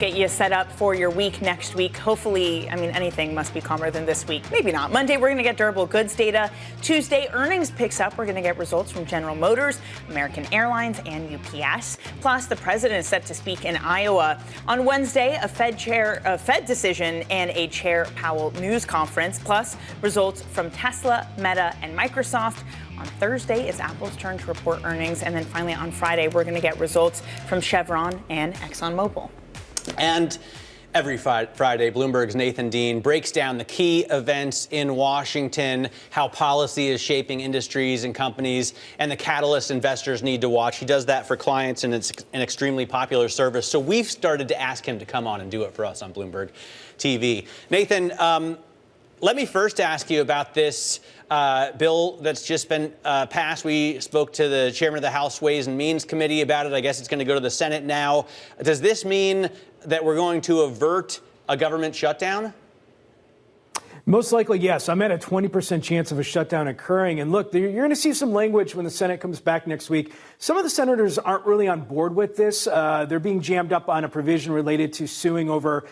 Get you set up for your week next week. Hopefully, anything must be calmer than this week. Maybe not. Monday, we're going to get durable goods data. Tuesday, earnings picks up. We're going to get results from General Motors, American Airlines, and UPS. Plus, the president is set to speak in Iowa. On Wednesday, a Fed decision and a Chair Powell news conference. Plus, results from Tesla, Meta, and Microsoft. On Thursday, it's Apple's turn to report earnings. And then finally, on Friday, we're going to get results from Chevron and ExxonMobil. And every Friday, Bloomberg's Nathan Dean breaks down the key events in Washington, how policy is shaping industries and companies, and the catalysts investors need to watch. He does that for clients, and it's an extremely popular service. So we've started to ask him to come on and do it for us on Bloomberg TV. Nathan, let me first ask you about this bill that's just been passed. We spoke to the chairman of the House Ways and Means Committee about it. I guess it's going to go to the Senate now. Does this mean that we're going to avert a government shutdown? Most likely, yes. I'm at a 20% chance of a shutdown occurring. And look, you're going to see some language when the Senate comes back next week. Some of the senators aren't really on board with this. They're being jammed up on a provision related to suing over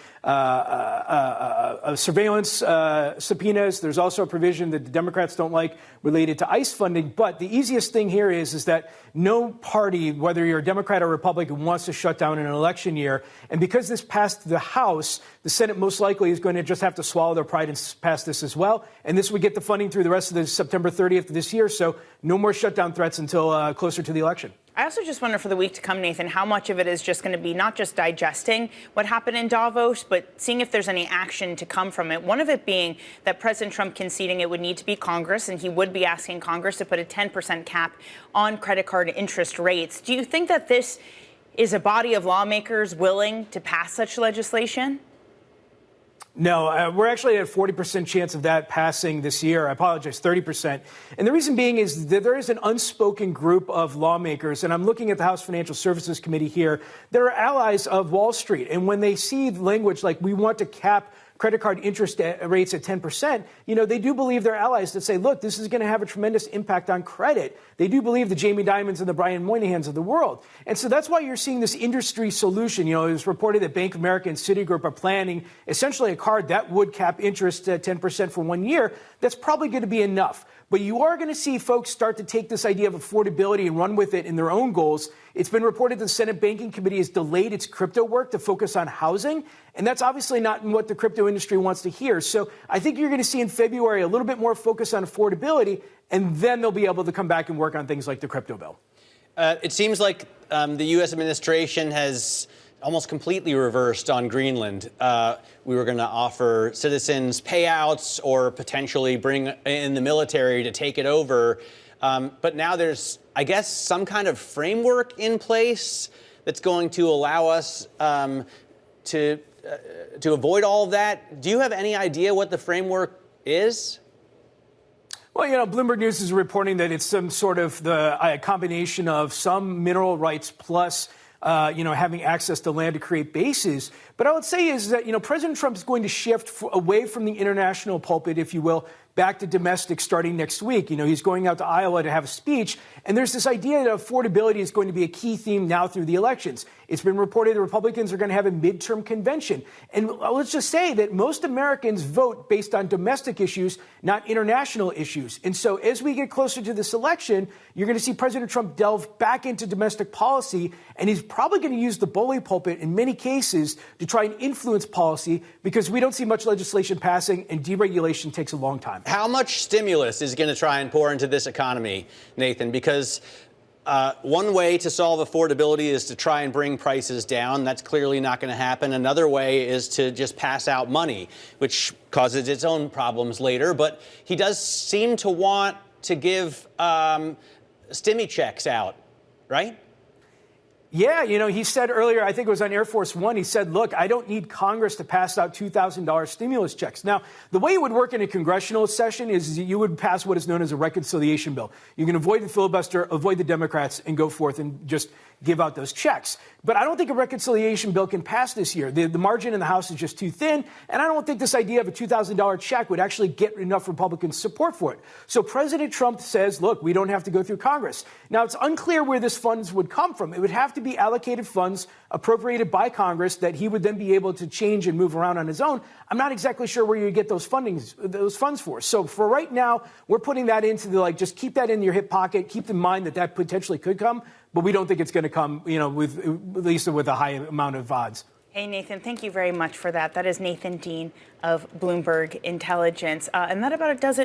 surveillance subpoenas. There's also a provision that the Democrats don't like related to ICE funding. But the easiest thing here is that no party, whether you're a Democrat or Republican, wants to shut down in an election year. And because this passed the House, the Senate most likely is going to just have to swallow their pride and pass this as well. And this would get the funding through the rest of the September 30th of this year. So no more shutdown threats until closer to the election. I also just wonder for the week to come, Nathan, how much of it is just going to be not just digesting what happened in Davos, but seeing if there's any action to come from it. One of it being that President Trump conceding it would need to be Congress, and he would be asking Congress to put a 10% cap on credit card interest rates. Do you think that this is a body of lawmakers willing to pass such legislation? No, we're actually at a 40% chance of that passing this year. I apologize, 30%. And the reason being is that there is an unspoken group of lawmakers, and I'm looking at the House Financial Services Committee here, that are allies of Wall Street. And when they see language like we want to cap credit card interest rates at 10%, they do believe their allies that say, look, this is going to have a tremendous impact on credit. They do believe the Jamie Dimons and the Brian Moynihans of the world. And so that's why you're seeing this industry solution. It was reported that Bank of America and Citigroup are planning essentially a card that would cap interest at 10% for 1 year. That's probably going to be enough. But you are going to see folks start to take this idea of affordability and run with it in their own goals. It's been reported the Senate Banking Committee has delayed its crypto work to focus on housing. And that's obviously not what the crypto industry wants to hear. So I think you're going to see in February a little bit more focus on affordability, and then they'll be able to come back and work on things like the crypto bill. It seems like the U.S. administration has almost completely reversed on Greenland. We were going to offer citizens payouts or potentially bring in the military to take it over. But now there's, I guess, some kind of framework in place that's going to allow us to avoid all of that. Do you have any idea what the framework is? Well, Bloomberg News is reporting that it's some sort of a combination of some mineral rights plus having access to land to create bases. But I would say is that, President Trump is going to shift away from the international pulpit, if you will, back to domestic starting next week. He's going out to Iowa to have a speech. And there's this idea that affordability is going to be a key theme now through the elections. It's been reported the Republicans are going to have a midterm convention. And let's just say that most Americans vote based on domestic issues, not international issues. And so as we get closer to this election, you're going to see President Trump delve back into domestic policy. And he's probably going to use the bully pulpit in many cases to try and influence policy because we don't see much legislation passing and deregulation takes a long time. How much stimulus is going to try and pour into this economy, Nathan? Because one way to solve affordability is to try and bring prices down. That's clearly not going to happen. Another way is to just pass out money, which causes its own problems later. But he does seem to want to give stimmy checks out, right? Yeah, he said earlier, I think it was on Air Force One, he said, look, I don't need Congress to pass out $2,000 stimulus checks. Now, the way it would work in a congressional session is you would pass what is known as a reconciliation bill. You can avoid the filibuster, avoid the Democrats, and go forth and just give out those checks. But I don't think a reconciliation bill can pass this year. The margin in the House is just too thin, and I don't think this idea of a $2,000 check would actually get enough Republican support for it. So President Trump says, look, we don't have to go through Congress. Now, it's unclear where this funds would come from. It would have to be allocated funds appropriated by Congress that he would then be able to change and move around on his own. I'm not exactly sure where you get those funds for. So for right now, we're putting that into the, just keep that in your hip pocket. Keep in mind that potentially could come, but we don't think it's going to come, with at least with a high amount of odds. Hey, Nathan, thank you very much for that. That is Nathan Dean of Bloomberg Intelligence. And that about does it.